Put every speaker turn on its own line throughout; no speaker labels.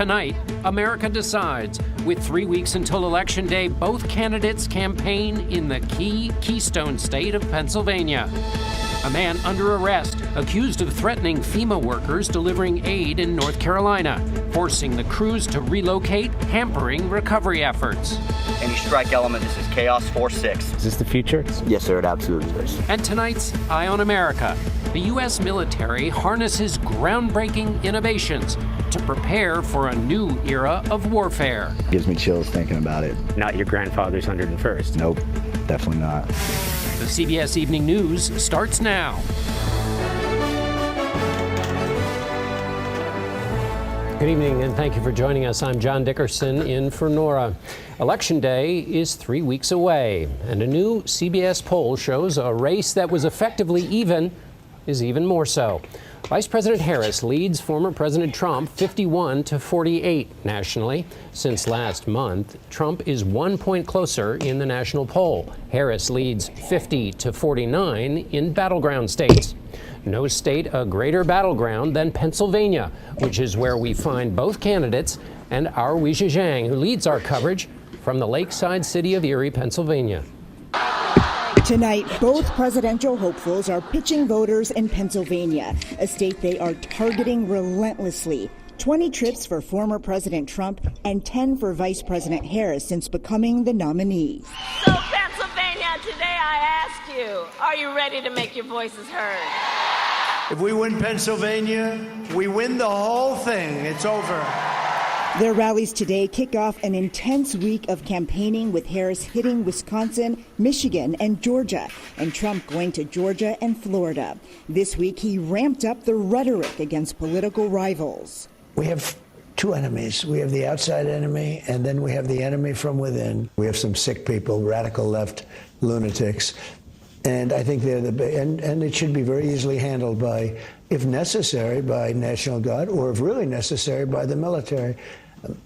Tonight, America decides. With 3 weeks until Election Day, both candidates campaign in the key Keystone state of Pennsylvania. A man under arrest, accused of threatening FEMA workers delivering aid in North Carolina, forcing the crews to relocate, hampering recovery efforts.
Any strike element, this is Chaos 4-6.
Is this the future?
Yes, sir, it absolutely is.
And tonight's Eye on America. The U.S. military harnesses groundbreaking innovations to prepare for a new era of warfare.
Gives me chills thinking about it.
Not your grandfather's 101st.
Nope, definitely not.
The CBS Evening News starts now. Good evening, and thank you for joining us. I'm John Dickerson in for Nora. Election Day is 3 weeks away, and a new CBS poll shows a race that was effectively even is even more so. Vice President Harris leads former President Trump 51-48 nationally. Since last month, Trump is 1 point closer in the national poll. Harris leads 50-49 in battleground states. No state a greater battleground than Pennsylvania, which is where we find both candidates, and our Weijia Zhang, who leads our coverage from the lakeside city of Erie, Pennsylvania.
Tonight, both presidential hopefuls are pitching voters in Pennsylvania, a state they are targeting relentlessly. 20 trips for former President Trump and 10 for Vice President Harris since becoming the nominee.
So, Pennsylvania, today I ask you, are you ready to make your voices heard?
If we win Pennsylvania, we win the whole thing. It's over.
Their rallies today kick off an intense week of campaigning, with Harris hitting Wisconsin, Michigan, and Georgia, and Trump going to Georgia and Florida. This week, he ramped up the rhetoric against political rivals.
We have two enemies. We have the outside enemy, and then we have the enemy from within. We have some sick people, radical left lunatics, and I think they're and it should be very easily handled by, if necessary, by National Guard, or if really necessary, by the military,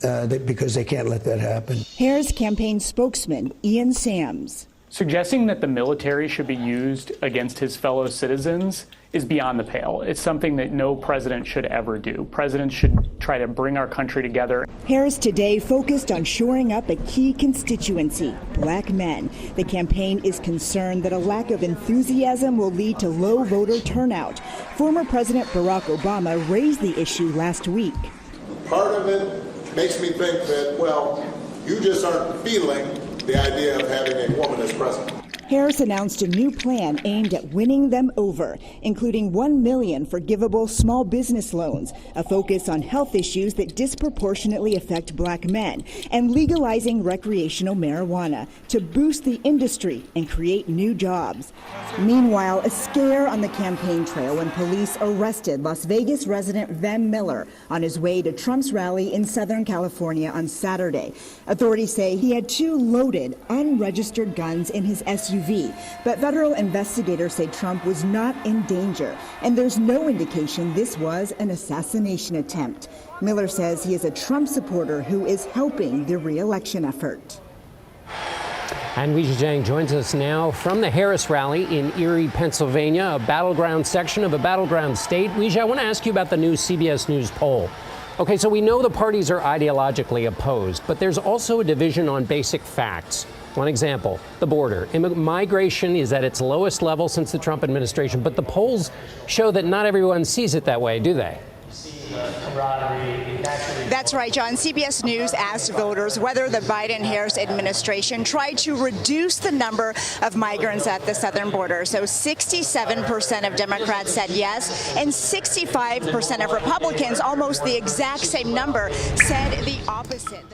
because they can't let that happen.
Harris campaign spokesman Ian Sams.
Suggesting that the military should be used against his fellow citizens is beyond the pale. It's something that no president should ever do. Presidents should try to bring our country together.
Harris today focused on shoring up a key constituency, black men. The campaign is concerned that a lack of enthusiasm will lead to low voter turnout. Former President Barack Obama raised the issue last week.
Part of it makes me think that, well, you just aren't feeling the idea of having a woman as president.
Harris announced a new plan aimed at winning them over, including $1 million forgivable small business loans, a focus on health issues that disproportionately affect black men, and legalizing recreational marijuana to boost the industry and create new jobs. Meanwhile, a scare on the campaign trail when police arrested Las Vegas resident Van Miller on his way to Trump's rally in Southern California on Saturday. Authorities say he had 2 loaded, unregistered guns in his SUV. But federal investigators say Trump was not in danger, and there's no indication this was an assassination attempt. Miller says he is a Trump supporter who is helping the re-election effort.
And Weijia Zhang joins us now from the Harris rally in Erie, Pennsylvania, a battleground section of a battleground state. Weijia, I want to ask you about the new CBS News poll. Okay, so we know the parties are ideologically opposed, but there's also a division on basic facts. One example, the border. Migration is at its lowest level since the Trump administration, but the polls show that not everyone sees it that way, do they?
That's right, John. CBS News asked voters whether the Biden-Harris administration tried to reduce the number of migrants at the southern border. So 67% of Democrats said yes, and 65% of Republicans, almost the exact same number, said the opposite.